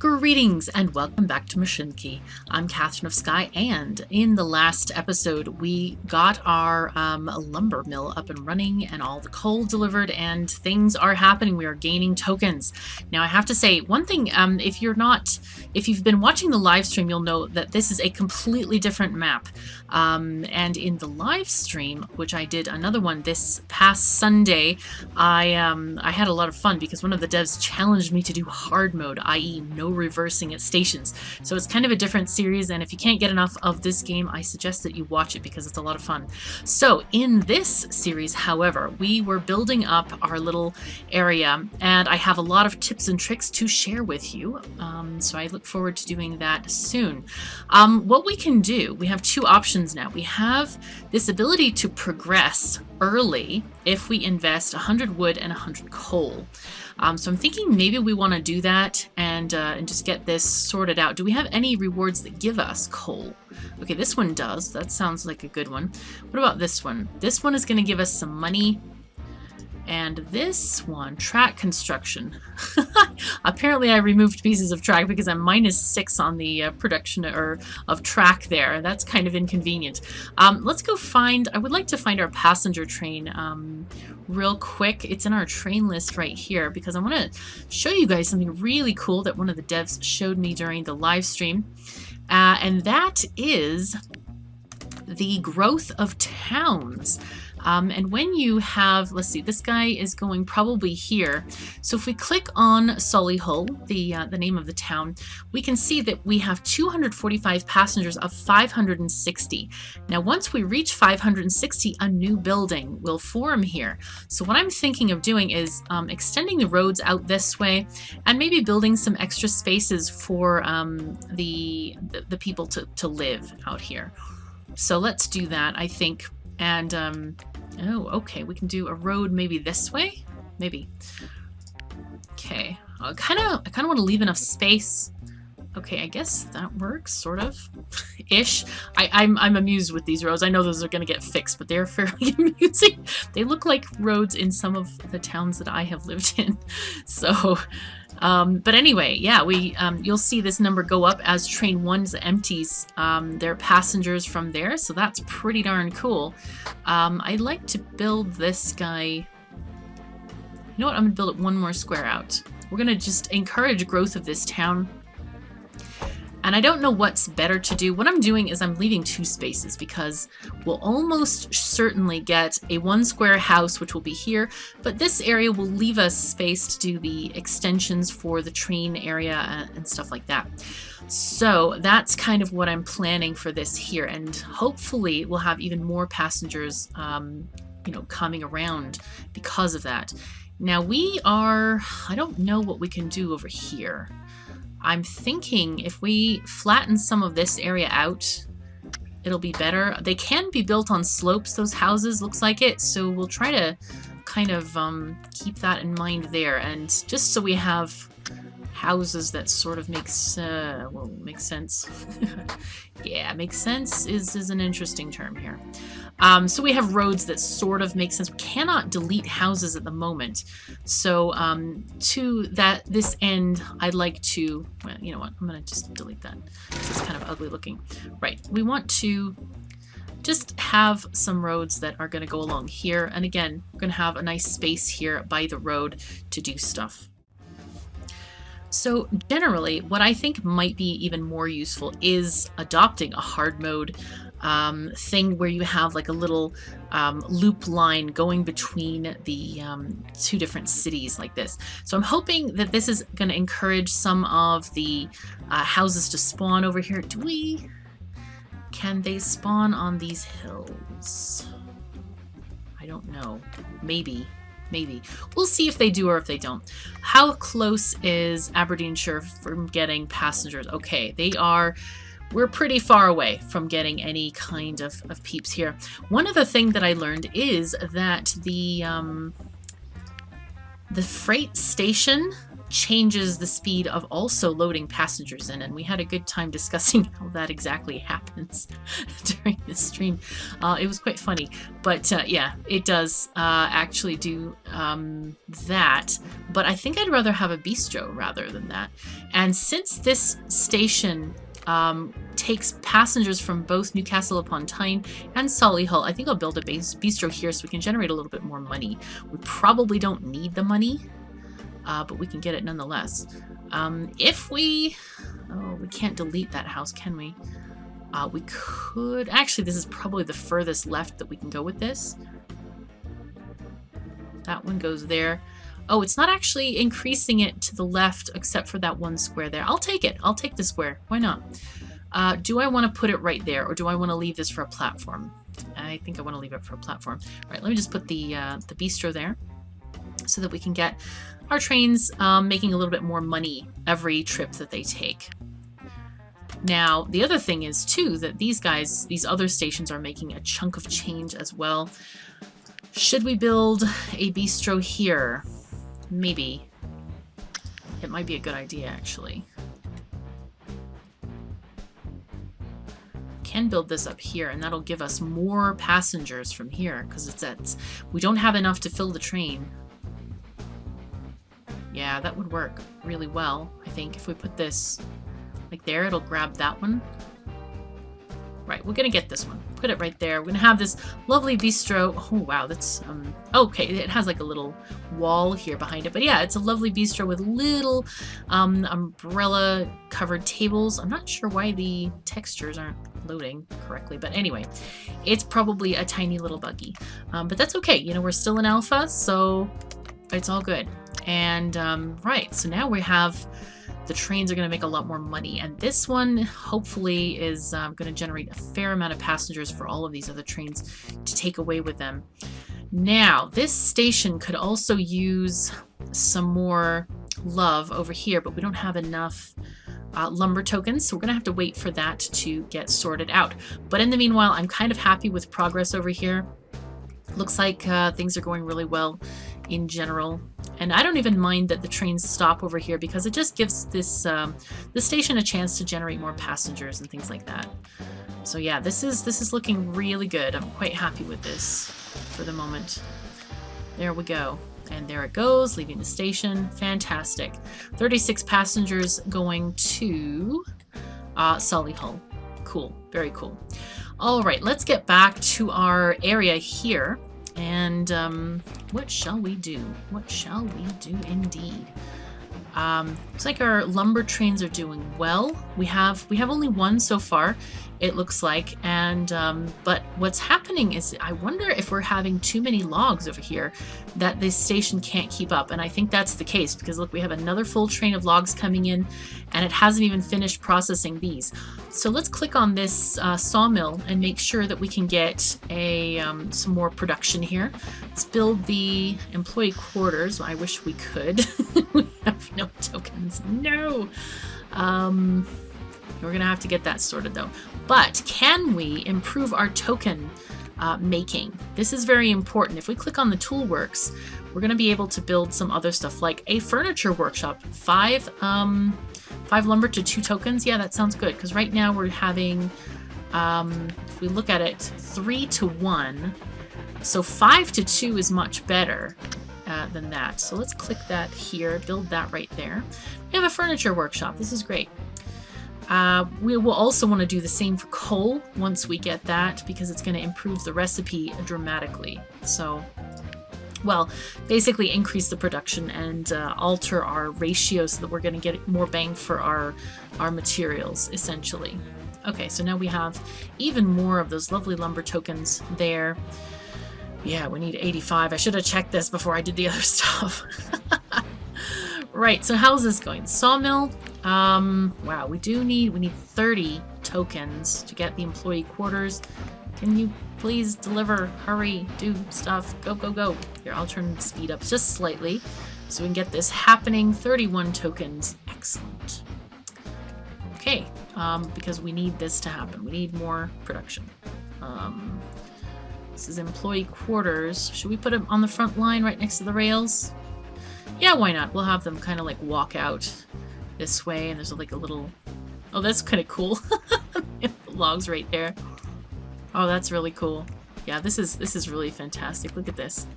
Greetings and welcome back to Mashinky. I'm KatherineOfSky, and in the last episode we got our lumber mill up and running and all the coal delivered, and things are happening. We are gaining tokens. Now I have to say one thing, if you've been watching the live stream, you'll know that this is a completely different map. And in the live stream, which I did another one this past Sunday, I had a lot of fun because one of the devs challenged me to do hard mode, i.e. no reversing at stations. So it's kind of a different series, and if you can't get enough of this game, I suggest that you watch it because it's a lot of fun. So in this series, however, we were building up our little area, and I have a lot of tips and tricks to share with you. So I look forward to doing that soon. What we can do, we have two options now. We have this ability to progress early if we invest 100 wood and 100 coal. So I'm thinking maybe we want to do that and just get this sorted out. Do we have any rewards that give us coal? Okay, this one does. That sounds like a good one. What about this one? This one is going to give us some money. And this one, track construction. Apparently I removed pieces of track because I'm -6 on the production of track there. That's kind of inconvenient. Let's go find, I would like to find our passenger train real quick. It's in our train list right here because I want to show you guys something really cool that one of the devs showed me during the live stream. And that is the growth of towns. And when you have, let's see, this guy is going probably here. So if we click on Solihull, the name of the town, we can see that we have 245 passengers of 560. Now, once we reach 560, a new building will form here. So what I'm thinking of doing is extending the roads out this way and maybe building some extra spaces for the people to live out here. So let's do that, I think. And, oh, okay, we can do a road maybe this way? Maybe. Okay, I kind of want to leave enough space. Okay, I guess that works, sort of, ish. I'm amused with these roads. I know those are going to get fixed, but they're fairly amusing. They look like roads in some of the towns that I have lived in. So, but anyway, yeah, you'll see this number go up as train 1 empties their passengers from there. So that's pretty darn cool. I'd like to build this guy. You know what? I'm going to build it one more square out. We're going to just encourage growth of this town. And I don't know what's better to do. What I'm doing is I'm leaving 2 spaces because we'll almost certainly get a 1 square house, which will be here, but this area will leave us space to do the extensions for the train area and stuff like that. So that's kind of what I'm planning for this here, and hopefully we'll have even more passengers, you know, coming around because of that. Now I don't know what we can do over here. I'm thinking if we flatten some of this area out, it'll be better. They can be built on slopes, those houses, looks like it. So we'll try to kind of keep that in mind there. And just so we have houses that sort of make sense. Yeah, makes sense is an interesting term here. So we have roads that sort of make sense. We cannot delete houses at the moment. So to this end, I'd like to, well, you know what, I'm going to just delete that. This is kind of ugly looking. Right, we want to just have some roads that are going to go along here. And again, we're going to have a nice space here by the road to do stuff. So generally, what I think might be even more useful is adopting a hard mode thing where you have like a little loop line going between the 2 different cities like this. So I'm hoping that this is going to encourage some of the houses to spawn over here. Can they spawn on these hills? I don't know. Maybe. We'll see if they do or if they don't. How close is Aberdeenshire from getting passengers? Okay, we're pretty far away from getting any kind of peeps here. One other thing that I learned is that the freight station changes the speed of also loading passengers in, and we had a good time discussing how that exactly happens during this stream. It was quite funny, but yeah, it does actually do that, but I think I'd rather have a bistro rather than that. And since this station takes passengers from both Newcastle upon Tyne and Solihull, I think I'll build a bistro here so we can generate a little bit more money. We probably don't need the money, but we can get it nonetheless. If we... Oh, we can't delete that house, can we? We could... Actually, this is probably the furthest left that we can go with this. That one goes there. Oh, it's not actually increasing it to the left except for that one square there. I'll take it. I'll take the square. Why not? Do I want to put it right there, or do I want to leave this for a platform? I think I want to leave it for a platform. All right, let me just put the bistro there so that we can get our trains making a little bit more money every trip that they take. Now, the other thing is, too, that these guys, these other stations are making a chunk of change as well. Should we build a bistro here? Maybe. It might be a good idea, actually. Can build this up here, and that'll give us more passengers from here, because we don't have enough to fill the train. Yeah, that would work really well, I think. If we put this like there, it'll grab that one. Right, we're gonna get this one. Put it right there. We're gonna have this lovely bistro. Oh wow, that's okay. It has like a little wall here behind it, but yeah, it's a lovely bistro with little umbrella covered tables. I'm not sure why the textures aren't loading correctly, but anyway, it's probably a tiny little buggy, but that's okay. You know, we're still in alpha, so it's all good. And right, so now we have the trains are going to make a lot more money, and this one hopefully is going to generate a fair amount of passengers for all of these other trains to take away with them. Now, this station could also use some more love over here, but we don't have enough lumber tokens, so we're going to have to wait for that to get sorted out. But in the meanwhile, I'm kind of happy with progress over here. Looks like things are going really well in general, and I don't even mind that the trains stop over here because it just gives this station a chance to generate more passengers and things like that. So yeah, this is looking really good. I'm quite happy with this for the moment. There we go, and there it goes, leaving the station. Fantastic. 36 passengers going to Solihull. Cool, very cool. All right, let's get back to our area here. And what shall we do? What shall we do indeed? Looks like our lumber trains are doing well. We have only one so far, it looks like, and but what's happening is I wonder if we're having too many logs over here that this station can't keep up, and I think that's the case because look, we have another full train of logs coming in, and it hasn't even finished processing these. So let's click on this sawmill and make sure that we can get a some more production here. Let's build the employee quarters. I wish we could. We have no tokens. No. We're gonna have to get that sorted though. But can we improve our token making? This is very important. If we click on the toolworks, we're gonna be able to build some other stuff like a furniture workshop. 5 lumber to 2 tokens. Yeah, that sounds good because right now we're having, if we look at it, 3 to 1. So 5 to 2 is much better than that. So let's click that here, build that right there. We have a furniture workshop. This is great. We will also want to do the same for coal once we get that because it's going to improve the recipe dramatically. So, well, basically increase the production and alter our ratio so that we're going to get more bang for our materials, essentially. Okay, so now we have even more of those lovely lumber tokens there. Yeah, we need 85. I should have checked this before I did the other stuff. Right, so how's this going? Sawmill. Wow, we need 30 tokens to get the employee quarters. Can you please deliver? Hurry, do stuff. Go, go, go. Here, I'll turn the speed up just slightly so we can get this happening. 31 tokens. Excellent. Okay, because we need this to happen. We need more production. This is employee quarters. Should we put it on the front line right next to the rails? Yeah, why not? We'll have them kind of like walk out this way, and there's like a little... Oh, that's kind of cool. The logs right there. Oh, that's really cool. Yeah, this is really fantastic. Look at this.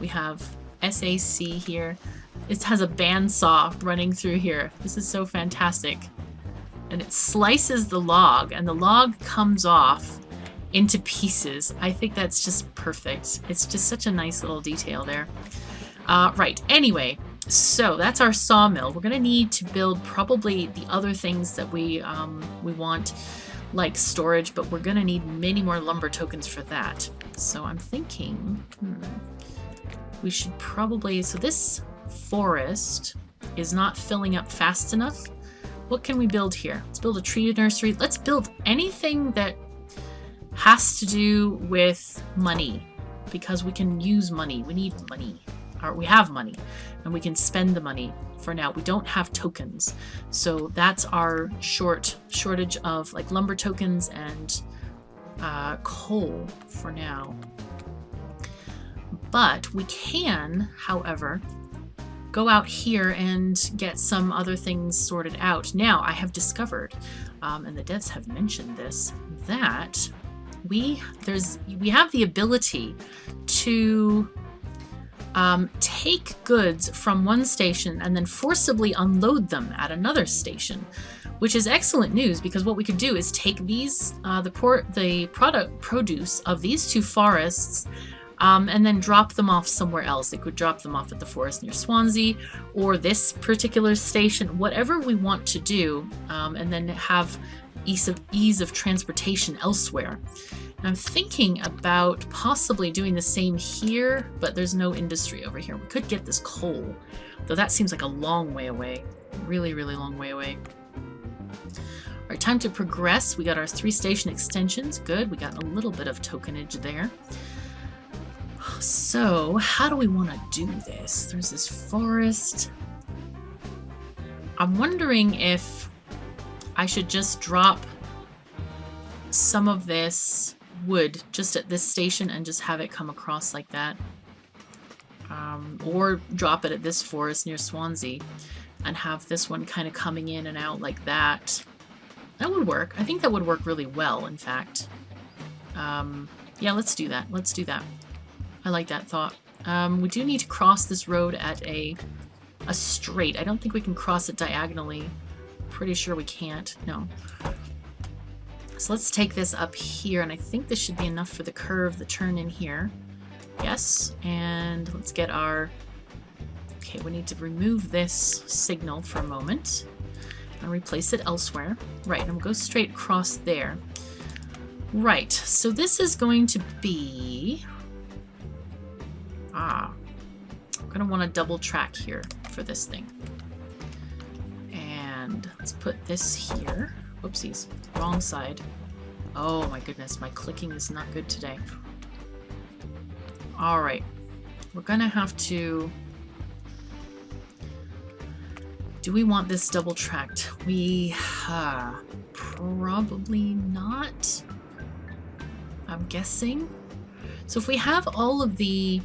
We have SAC here. It has a bandsaw running through here. This is so fantastic. And it slices the log, and the log comes off into pieces. I think that's just perfect. It's just such a nice little detail there. Right, anyway, so that's our sawmill. We're gonna need to build probably the other things that we want, like storage, but we're gonna need many more lumber tokens for that. So I'm thinking, we should probably, so this forest is not filling up fast enough. What can we build here? Let's build a tree nursery. Let's build anything that has to do with money, because we can use money. We need money. Or we have money, and we can spend the money for now. We don't have tokens. So that's our shortage of like lumber tokens and coal for now. But we can, however, go out here and get some other things sorted out. Now, I have discovered, and the devs have mentioned this, that we have the ability to take goods from one station and then forcibly unload them at another station, which is excellent news, because what we could do is take these, the produce of these two forests, and then drop them off somewhere else. They could drop them off at the forest near Swansea, or this particular station, whatever we want to do, and then have ease of transportation elsewhere. And I'm thinking about possibly doing the same here, but there's no industry over here. We could get this coal, though that seems like a long way away. Really, really long way away. All right, time to progress. We got our 3 station extensions. Good, we got a little bit of tokenage there. So, how do we want to do this? There's this forest. I'm wondering if I should just drop some of this wood just at this station and just have it come across like that. Or drop it at this forest near Swansea and have this one kind of coming in and out like that. That would work. I think that would work really well, in fact. Yeah, let's do that. Let's do that. I like that thought. We do need to cross this road at a straight. I don't think we can cross it diagonally. Pretty sure we can't. No. So let's take this up here, and I think this should be enough for the curve, the turn in here. Yes, and let's get our... Okay, we need to remove this signal for a moment and replace it elsewhere. Right, and we'll go straight across there. Right, so this is going to be... I'm going to want a double track here for this thing. And let's put this here. Whoopsies, wrong side. Oh my goodness, my clicking is not good today. All right, we're going to have to... Do we want this double tracked? We probably not. I'm guessing. So if we have all of the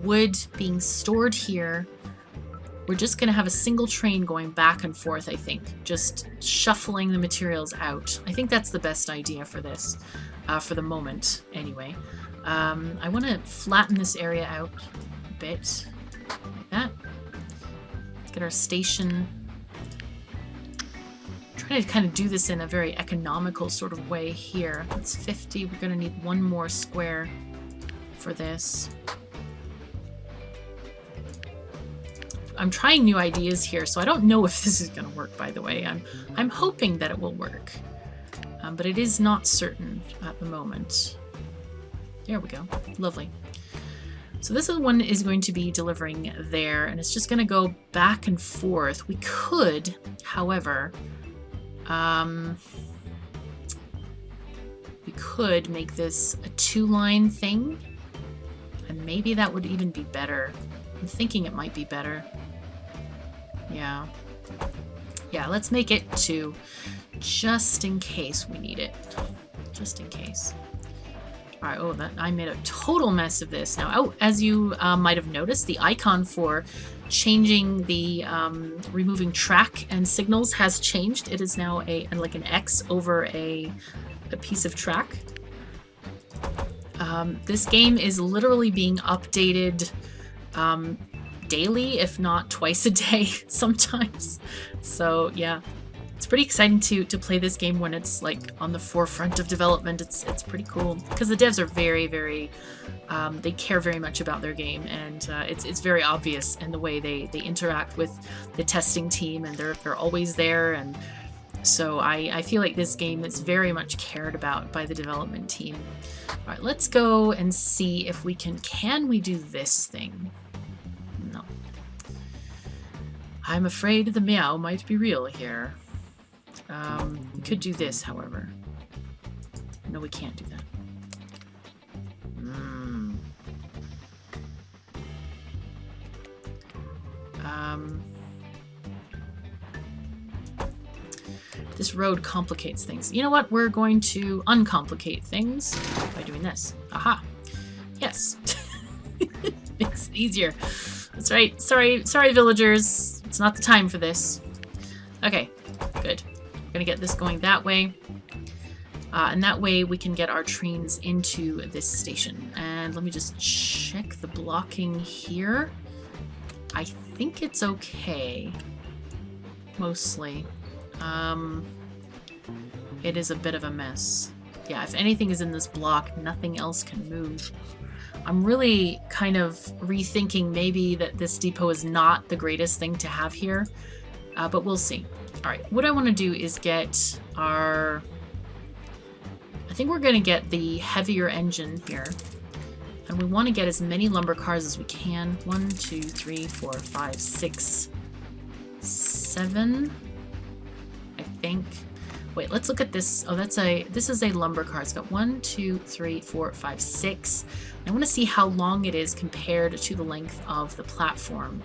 wood being stored here, we're just going to have a single train going back and forth, I think. Just shuffling the materials out. I think that's the best idea for this, for the moment, anyway. I want to flatten this area out a bit, like that. Get our station. Trying to kind of do this in a very economical sort of way here. That's 50. We're going to need one more square for this. I'm trying new ideas here, so I don't know if this is going to work, by the way. I'm hoping that it will work, but it is not certain at the moment. There we go. Lovely. So this one is going to be delivering there, and it's just going to go back and forth. We could, however, we could make this a 2-line thing, and maybe that would even be better. I'm thinking it might be better. Yeah. Yeah, let's make it 2, just in case we need it. Just in case. Alright, oh, I made a total mess of this. Now, as you might have noticed, the icon for changing the removing track and signals has changed. It is now like an X over a piece of track. This game is literally being updated daily, if not twice a day sometimes. So yeah, it's pretty exciting to play this game when it's like on the forefront of development. It's pretty cool because the devs are very they care very much about their game, and it's very obvious in the way they interact with the testing team, and they're always there. And so I feel like this game is very much cared about by the development team. All right, let's go and see if we can we do this thing? No. I'm afraid the meow might be real here. We could do this, however. No, we can't do that. This road complicates things. You know what? We're going to uncomplicate things by doing this. Aha. Yes. Makes it easier. That's right. Sorry, villagers. It's not the time for this. Okay, good. We're gonna get this going that way. And that way we can get our trains into this station. And let me just check the blocking here. I think it's okay. Mostly. It is a bit of a mess. Yeah, if anything is in this block, nothing else can move. I'm really kind of rethinking maybe that this depot is not the greatest thing to have here, but we'll see. All right, what I want to do is get our... I think we're going to get the heavier engine here. And we want to get as many lumber cars as we can. 1, 2, 3, 4, 5, 6, 7, I think. Wait, let's look at this. Oh, this is a lumber car. It's got 1, 2, 3, 4, 5, 6. I want to see how long it is compared to the length of the platform.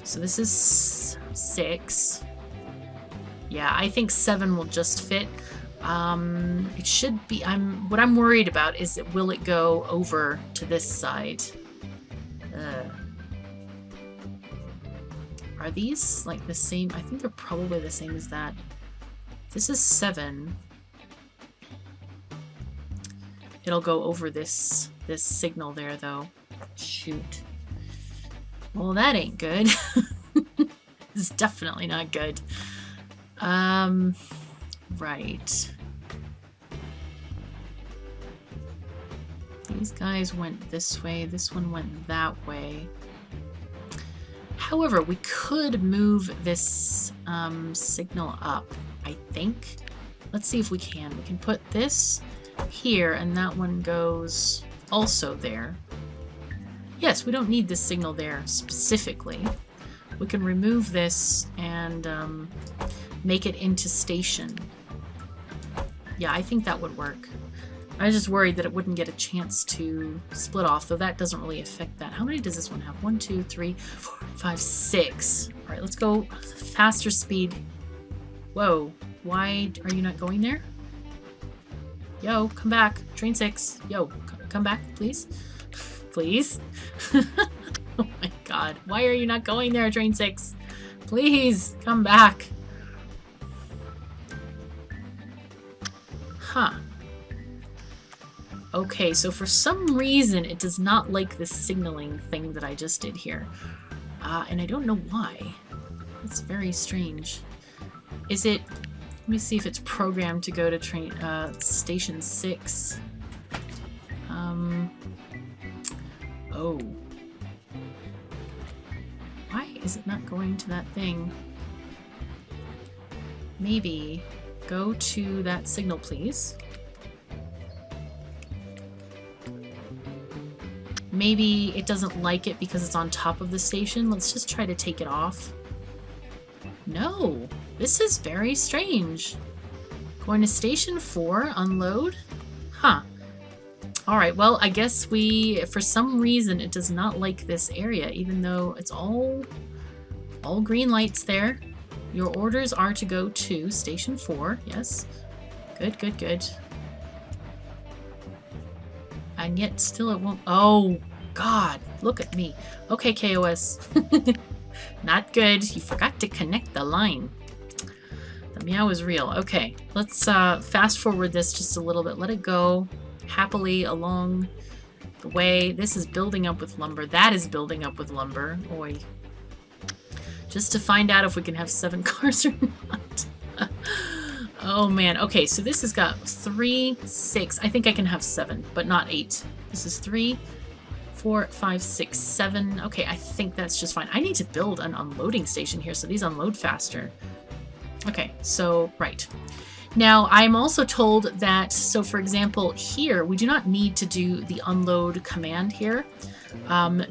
So this is 6. Yeah, I think 7 will just fit. It should be, what I'm worried about is will it go over to this side? Are these like the same? I think they're probably the same as that. This is 7. It'll go over this signal there though. Shoot. Well, that ain't good. It's definitely not good. Right. These guys went this way, this one went that way. However, we could move this signal up, I think. Let's see if we can. We can put this here, and that one goes also there. Yes, we don't need this signal there specifically. We can remove this and make it into station. Yeah, I think that would work. I was just worried that it wouldn't get a chance to split off, though that doesn't really affect that. How many does this one have? 1, 2, 3, 4, 5, 6. All right, let's go faster speed. Whoa, why are you not going there? Yo, come back. Train 6. Yo, come back, please. Please. Oh my god. Why are you not going there, Train 6? Please, come back. Huh. Okay, so for some reason it does not like the signaling thing that I just did here. And I don't know why. It's very strange. Is it... Let me see if it's programmed to go to train station 6. Oh. Why is it not going to that thing? Maybe go to that signal, please. Maybe it doesn't like it because it's on top of the station. Let's just try to take it off. No, this is very strange. Going to station 4, unload? Huh. Alright, well, I guess for some reason, it does not like this area, even though it's all green lights there. Your orders are to go to station 4, yes. Good, good, good. And yet still it won't... Oh, God, look at me. Okay, KOS. Not good. You forgot to connect the line. The meow is real. Okay, let's fast forward this just a little bit. Let it go happily along the way. This is building up with lumber. That is building up with lumber. Oi. Just to find out if we can have 7 cars or not. Oh man. Okay, so this has got 3, 6. I think I can have 7, but not 8. This is 3, 4, 5, 6, 7. Okay, I think that's just fine. I need to build an unloading station here so these unload faster. Okay, so, right. Now, I'm also told that, so for example, here, we do not need to do the unload command here,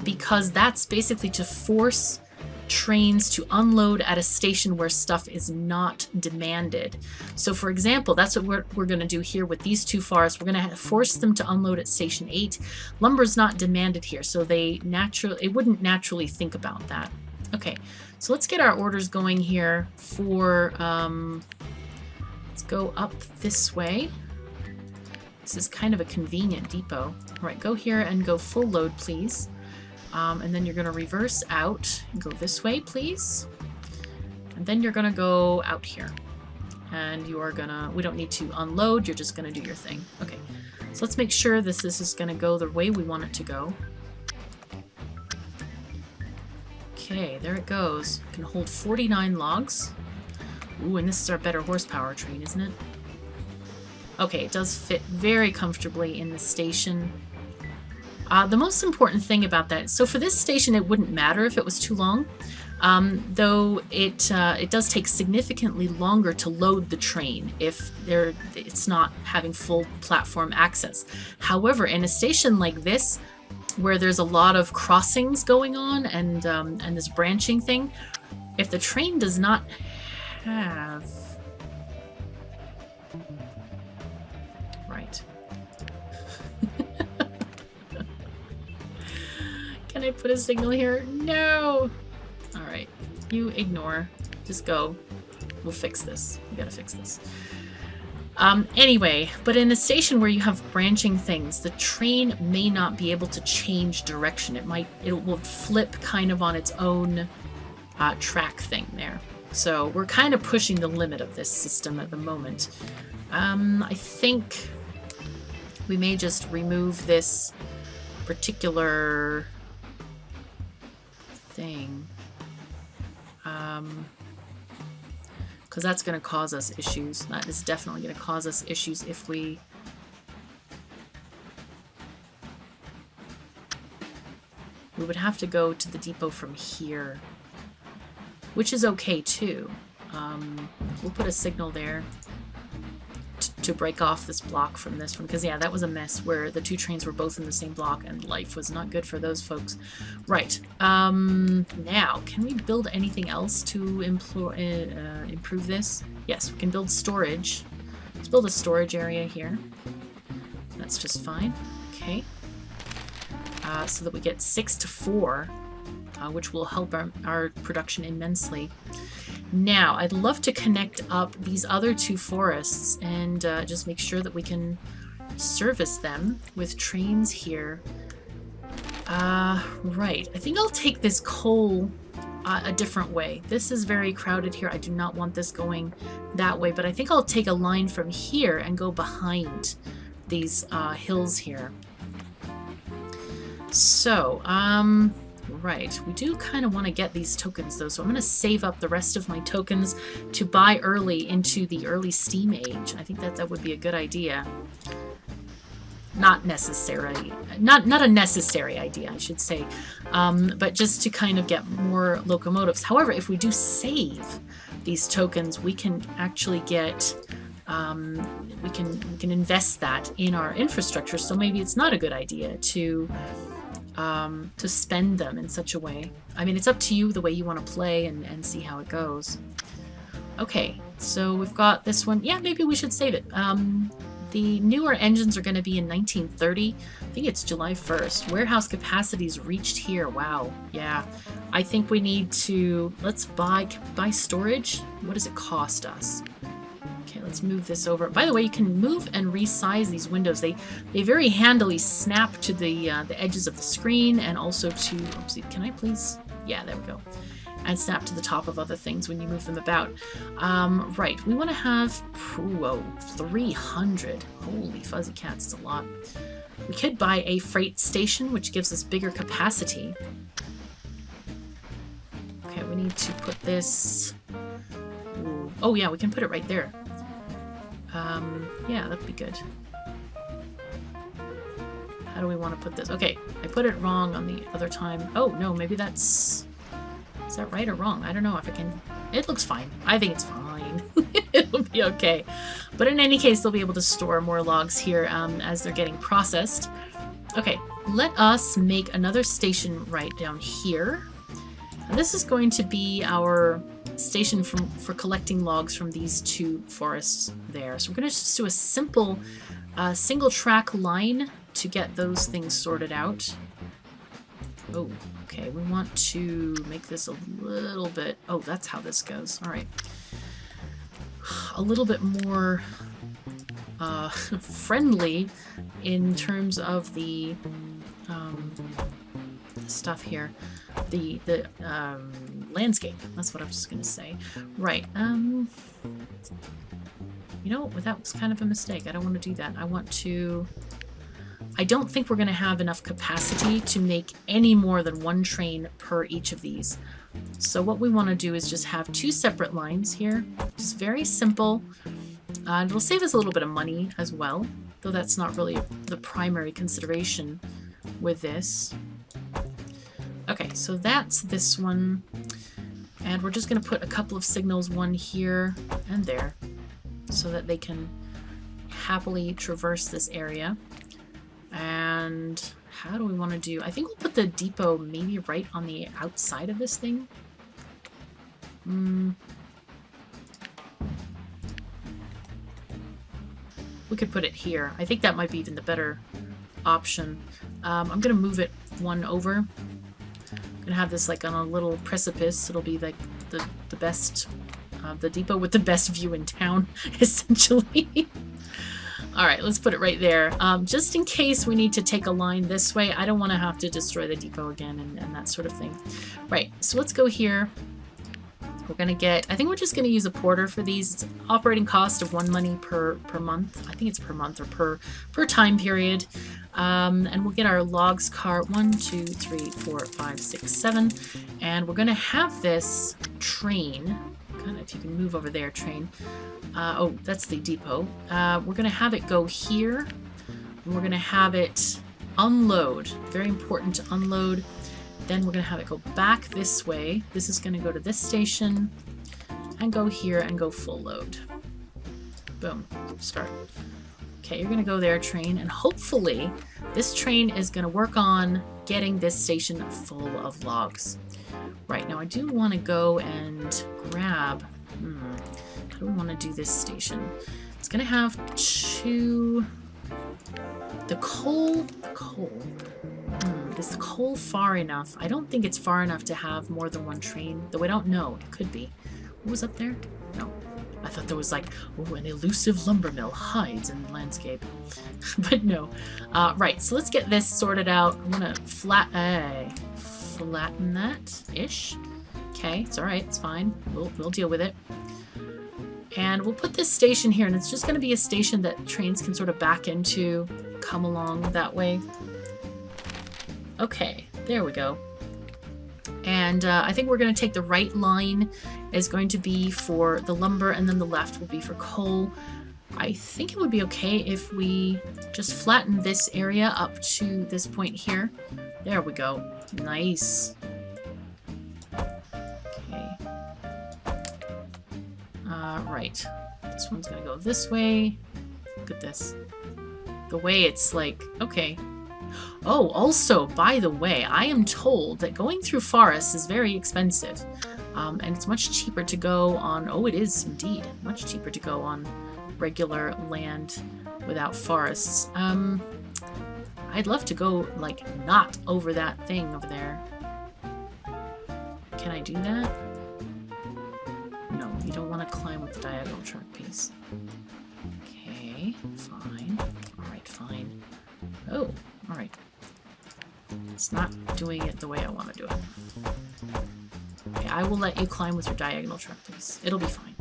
because that's basically to force trains to unload at a station where stuff is not demanded. So for example, that's what we're going to do here with these 2 forests. We're going to force them to unload at station 8. Lumber's not demanded here, so it wouldn't naturally think about that. Okay, so let's get our orders going here for, let's go up this way. This is kind of a convenient depot. All right, go here and go full load, please. And then you're going to reverse out and go this way, please. And then you're going to go out here. And you are going to, we don't need to unload, you're just going to do your thing. Okay, so let's make sure this is going to go the way we want it to go. Okay, there it goes. It can hold 49 logs. Ooh, and this is our better horsepower train, isn't it? Okay, it does fit very comfortably in the station. The most important thing about that, so for this station it wouldn't matter if it was too long, though it does take significantly longer to load the train if it's not having full platform access. However, in a station like this, where there's a lot of crossings going on and this branching thing, if the train does not have... Right. Can I put a signal here? No! Alright. You ignore. Just go. We'll fix this. We gotta fix this. Anyway, but in a station where you have branching things, the train may not be able to change direction. It will flip kind of on its own track thing there. So we're kind of pushing the limit of this system at the moment. I think we may just remove this particular thing. Because that's going to cause us issues. That is definitely going to cause us issues if we... We would have to go to the depot from here, which is okay too. We'll put a signal there to break off this block from this one, because yeah, that was a mess where the 2 trains were both in the same block and life was not good for those folks. Right. Now, can we build anything else to improve this? Yes, we can build storage. Let's build a storage area here. That's just fine. Okay. So that we get 6 to 4, which will help our production immensely. Now, I'd love to connect up these other 2 forests and just make sure that we can service them with trains here. Right. I think I'll take this coal a different way. This is very crowded here. I do not want this going that way, but I think I'll take a line from here and go behind these hills here. So, right, we do kind of want to get these tokens though, so I'm going to save up the rest of my tokens to buy early into the early Steam Age. I think that would be a good idea. Not necessarily, not a necessary idea, I should say, but just to kind of get more locomotives. However, if we do save these tokens, we can actually get, we can invest that in our infrastructure. So maybe it's not a good idea to spend them in such a way. I mean, it's up to you the way you want to play and see how it goes. Okay, so we've got this one. Yeah, maybe we should save it. The newer engines are going to be in 1930. I think it's July 1st. Warehouse capacities reached here. Wow. Yeah. I think we need to... Let's buy storage. What does it cost us? Okay, let's move this over. By the way, you can move and resize these windows. They very handily snap to the edges of the screen, and also to, oopsie, can I please? Yeah, there we go. And snap to the top of other things when you move them about. Right, we want to have, whoa, 300. Holy fuzzy cats, it's a lot. We could buy a freight station, which gives us bigger capacity. Okay, we need to put this... Ooh. Oh yeah, we can put it right there. Yeah, that'd be good. How do we want to put this? Okay, I put it wrong on the other time. Oh, no, maybe that's... Is that right or wrong? I don't know if I can... It looks fine. I think it's fine. It'll be okay. But in any case, they'll be able to store more logs here as they're getting processed. Okay, let us make another station right down here. And this is going to be our station for collecting logs from these two forests there. So we're going to just do a simple single track line to get those things sorted out. Oh, okay, we want to make this a little bit... Oh, that's how this goes. All right. A little bit more friendly in terms of the stuff here. The landscape. That's what I was just going to say. Right. You know, that was kind of a mistake. I don't want to do that. I want to... I don't think we're going to have enough capacity to make any more than one train per each of these. So what we want to do is just have two separate lines here. Just very simple. And it'll save us a little bit of money as well, though that's not really the primary consideration with this. Okay, so that's this one. And we're just going to put a couple of signals, one here and there, so that they can happily traverse this area. And how do we want to do... I think we'll put the depot maybe right on the outside of this thing. We could put it here. I think that might be even the better option. I'm going to move it one over. I'm going to have this like on a little precipice. It'll be like the best... the depot with the best view in town, essentially. Alright, let's put it right there. Just in case we need to take a line this way, I don't want to have to destroy the depot again and that sort of thing. Right, so let's go here. We're going to get... I think we're just going to use a porter for these. It's an operating cost of 1 money per month. I think it's per month or per time period. And we'll get our logs cart 1, 2, 3, 4, 5, 6, 7. And we're going to have this train... Kind of, if you can move over there, train. Oh, that's the depot. We're going to have it go here. And we're going to have it unload. Very important to unload. Then we're going to have it go back this way. This is going to go to this station and go here and go full load. Boom. Start. Okay, you're going to go there, train, and hopefully this train is going to work on getting this station full of logs. Right, now I do want to go and grab... how do we want to do this station? It's going to have two... The coal... Is the coal far enough? I don't think it's far enough to have more than one train, though I don't know. It could be. What was up there? No. I thought there was like, oh, an elusive lumber mill hides in the landscape. But no. Right, so let's get this sorted out. I'm going to flatten that-ish. Okay, it's alright, it's fine. We'll deal with it. And we'll put this station here, and it's just going to be a station that trains can sort of back into, come along that way. Okay, there we go. And I think we're going to take the right line is going to be for the lumber, and then the left will be for coal. I think it would be okay if we just flatten this area up to this point here. There we go. Nice. Okay. Right. This one's going to go this way. Look at this. The way it's like, okay. Oh, also, by the way, I am told that going through forests is very expensive. And it's much cheaper to go on... Oh, it is indeed. Much cheaper to go on regular land without forests. I'd love to go, like, not over that thing over there. Can I do that? No. You don't want to climb with the diagonal truck piece. Okay, fine. Alright, fine. Oh, alright. It's not doing it the way I want to do it. Okay, I will let you climb with your diagonal truck piece. It'll be fine.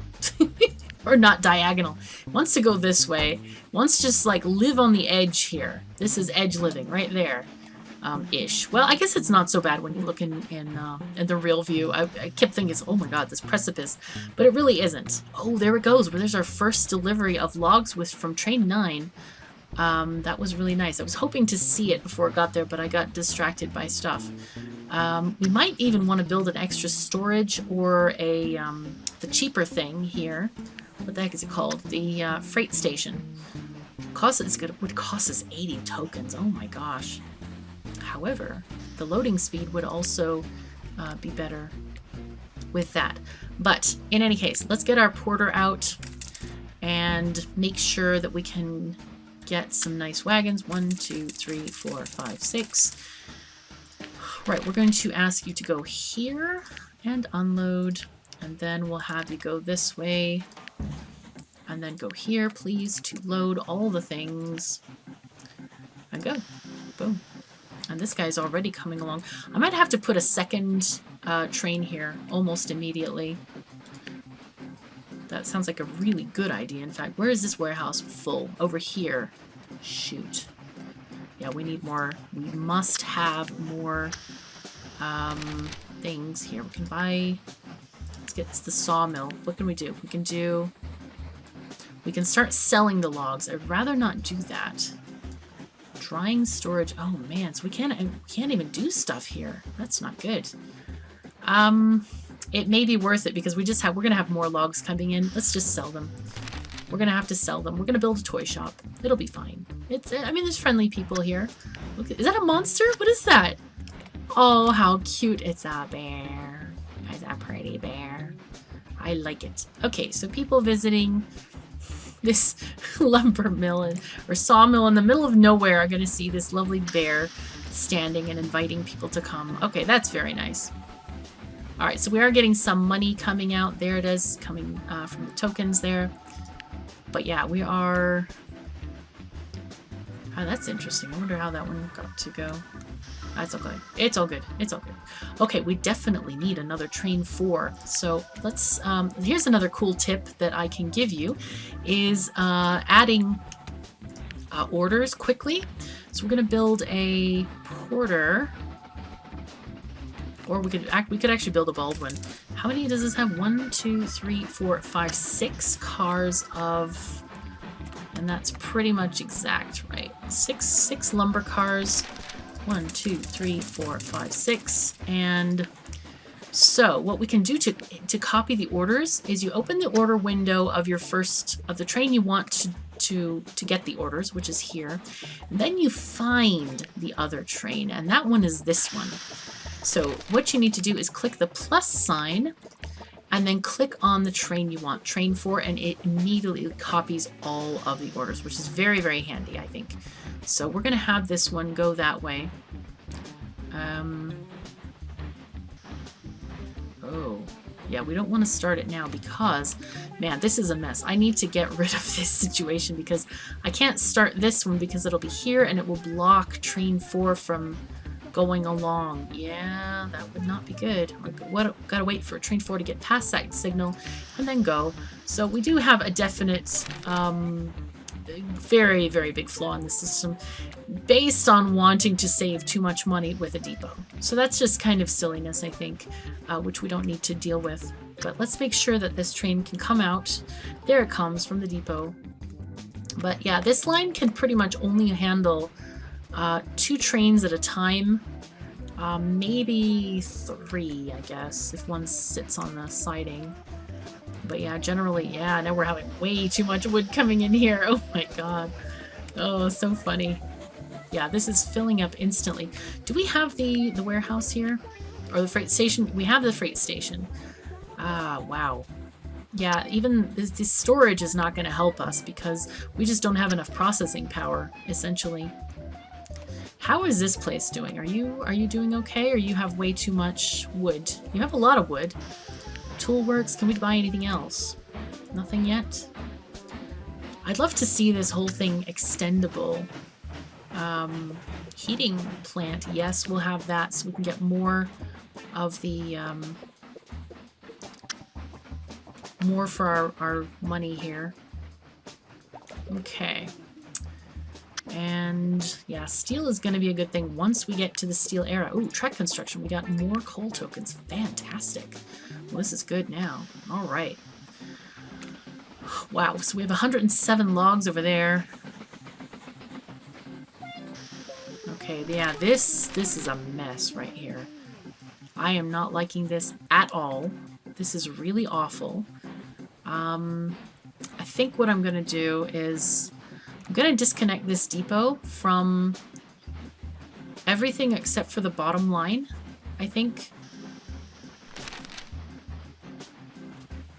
Or not diagonal. Wants to go this way. Wants to just like live on the edge here. This is edge living right there. Ish. Well, I guess it's not so bad when you look in the real view. I kept thinking, oh my god, this precipice. But it really isn't. Oh, there it goes. Where there's our first delivery of logs from train 9. That was really nice. I was hoping to see it before it got there, but I got distracted by stuff. We might even want to build an extra storage or the cheaper thing here. What the heck is it called? The freight station. It would cost us 80 tokens. Oh my gosh. However, the loading speed would also be better with that. But in any case, let's get our porter out and make sure that we can get some nice wagons. 1, 2, 3, 4, 5, 6. Right, we're going to ask you to go here and unload, and then we'll have you go this way and then go here, please, to load all the things and go. Boom. And this guy's already coming along. I might have to put a second train here almost immediately. That sounds like a really good idea. In fact, where is this warehouse full? Over here. Shoot. Yeah, we need more. We must have more things here. We can buy... Let's get the sawmill. What can we do? We can start selling the logs. I'd rather not do that. Drying storage. Oh man, so we can't even do stuff here. That's not good. It may be worth it because we're gonna have more logs coming in. Let's just sell them. We're gonna have to sell them. We're gonna build a toy shop. It'll be fine. I mean, there's friendly people here. Look, is that a monster? What is that? Oh, how cute. It's a bear. It's a pretty bear. I like it. Okay, so people visiting this lumber mill or sawmill in the middle of nowhere are going to see this lovely bear standing and inviting people to come. Okay, that's very nice. All right, so we are getting some money coming out. There it is, coming from the tokens there. But yeah, we are... Oh, that's interesting. I wonder how that one got to go. That's okay. It's all good. It's all good. Okay, we definitely need another train 4. So let's, here's another cool tip that I can give you, is adding orders quickly. So we're going to build a porter, or we could actually build a Baldwin. How many does this have? 1, 2, 3, 4, 5, 6 cars of, and that's pretty much exact, right? Six lumber cars. 1, 2, 3, 4, 5, 6. And so what we can do to copy the orders is you open the order window of the train you want to get the orders, which is here. And then you find the other train, and that one is this one. So what you need to do is click the plus sign and then click on the train you want, train 4, and it immediately copies all of the orders, which is very, very handy, I think. So we're going to have this one go that way. Oh, yeah, we don't want to start it now because, man, this is a mess. I need to get rid of this situation because I can't start this one because it'll be here and it will block train 4 from going along. Yeah, that would not be good. Gotta wait for train 4 to get past that signal and then go. So we do have a definite, very, very big flaw in the system based on wanting to save too much money with a depot. So that's just kind of silliness, I think, which we don't need to deal with. But let's make sure that this train can come out. There it comes from the depot. But yeah, this line can pretty much only handle 2 trains at a time, maybe 3, I guess, if one sits on the siding. But yeah, generally, yeah, now we're having way too much wood coming in here. Oh my god. Oh, so funny. Yeah, this is filling up instantly. Do we have the warehouse here? Or the freight station? We have the freight station. Ah, wow. Yeah, even this storage is not going to help us because we just don't have enough processing power, essentially. How is this place doing? Are you doing okay, or you have way too much wood? You have a lot of wood. Toolworks, can we buy anything else? Nothing yet? I'd love to see this whole thing extendable. Heating plant, yes, we'll have that so we can get more of the, more for our money here. Okay. And yeah, steel is going to be a good thing once we get to the steel era. Ooh, Trek construction. We got more coal tokens. Fantastic. Well, this is good now. All right. Wow, so we have 107 logs over there. Okay, yeah, this is a mess right here. I am not liking this at all. This is really awful. I think what I'm going to do is I'm going to disconnect this depot from everything except for the bottom line, I think.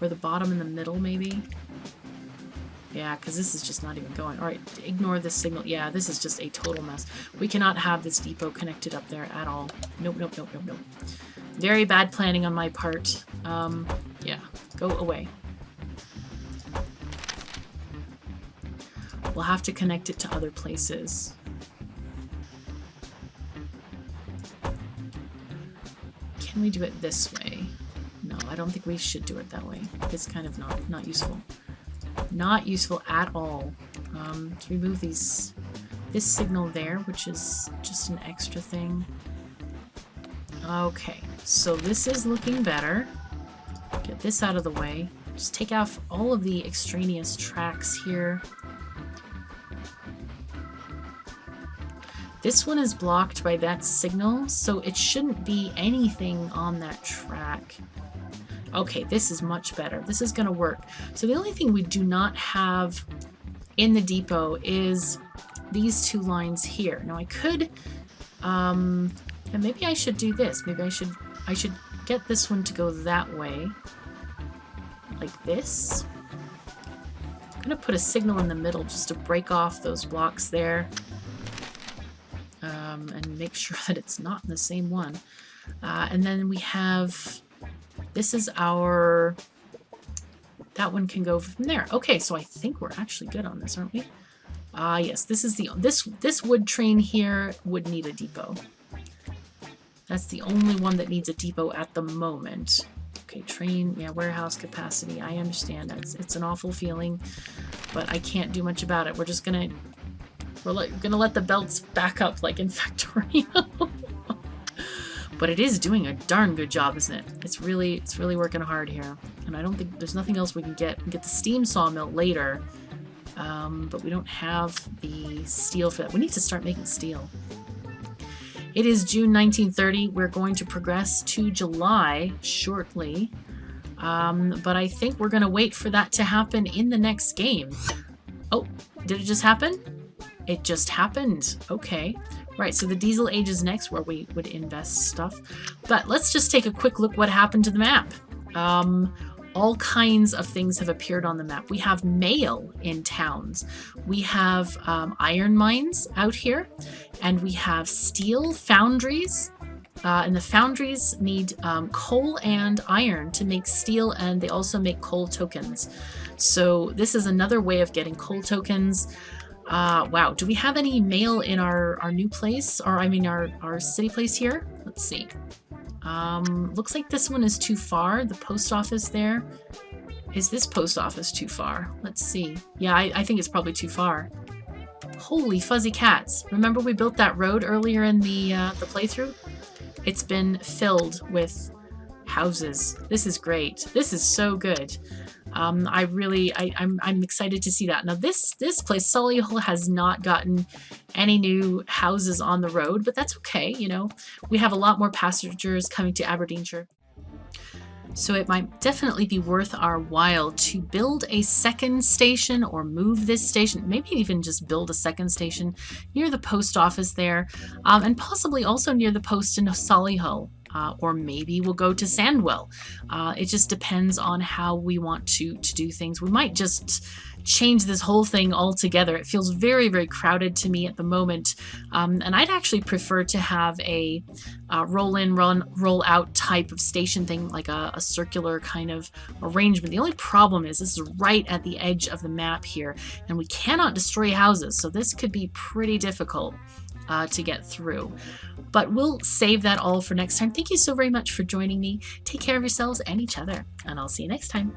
Or the bottom and the middle, maybe. Yeah, because this is just not even going. All right, ignore this signal. Yeah, this is just a total mess. We cannot have this depot connected up there at all. Nope, nope, nope, nope, nope. Very bad planning on my part. Yeah, go away. We'll have to connect it to other places. Can we do it this way? No, I don't think we should do it that way. It's kind of not useful. Not useful at all. To remove this signal there, which is just an extra thing. Okay, so this is looking better. Get this out of the way. Just take off all of the extraneous tracks here. This one is blocked by that signal, so it shouldn't be anything on that track. Okay, this is much better. This is going to work. So the only thing we do not have in the depot is these two lines here. Now I could, and maybe I should do this. Maybe I should get this one to go that way, like this. I'm going to put a signal in the middle just to break off those blocks there. And make sure that it's not in the same one. And then we have, this is our, that one can go from there. Okay, so I think we're actually good on this, aren't we? Yes, this is this wood train here would need a depot. That's the only one that needs a depot at the moment. Okay, train, yeah, warehouse capacity. I understand. It's an awful feeling, but I can't do much about it. We're just gonna let the belts back up like in Factorio. But it is doing a darn good job, isn't it? It's really working hard here. And I don't think there's nothing else we can get. We can get the steam sawmill later, but we don't have the steel for that. We need to start making steel. It is June 1930. We're going to progress to July shortly, but I think we're going to wait for that to happen in the next game. Oh, did it just happen? It just happened. Okay. Right, so the diesel age is next, where we would invest stuff. But let's just take a quick look what happened to the map. All kinds of things have appeared on the map. We have mail in towns. We have iron mines out here. And we have steel foundries. And the foundries need coal and iron to make steel, and they also make coal tokens. So this is another way of getting coal tokens. Wow, do we have any mail in our new place? Or I mean our city place here? Let's see. Looks like this one is too far. The post office there. Is this post office too far? Let's see. Yeah, I think it's probably too far. Holy fuzzy cats. Remember we built that road earlier in the playthrough? It's been filled with houses. This is great. This is so good. I'm excited to see that. Now this place, Solihull, has not gotten any new houses on the road, but that's okay, you know. We have a lot more passengers coming to Aberdeenshire. So it might definitely be worth our while to build a second station or move this station, maybe even just build a second station near the post office there, and possibly also near the post in Solihull. or maybe we'll go to Sandwell. It just depends on how we want to do things. We might just change this whole thing altogether. It feels very, very crowded to me at the moment, and I'd actually prefer to have a roll in, roll out type of station thing, like a circular kind of arrangement. The only problem is this is right at the edge of the map here, and we cannot destroy houses, so this could be pretty difficult to get through. But we'll save that all for next time. Thank you so very much for joining me. Take care of yourselves and each other, and I'll see you next time.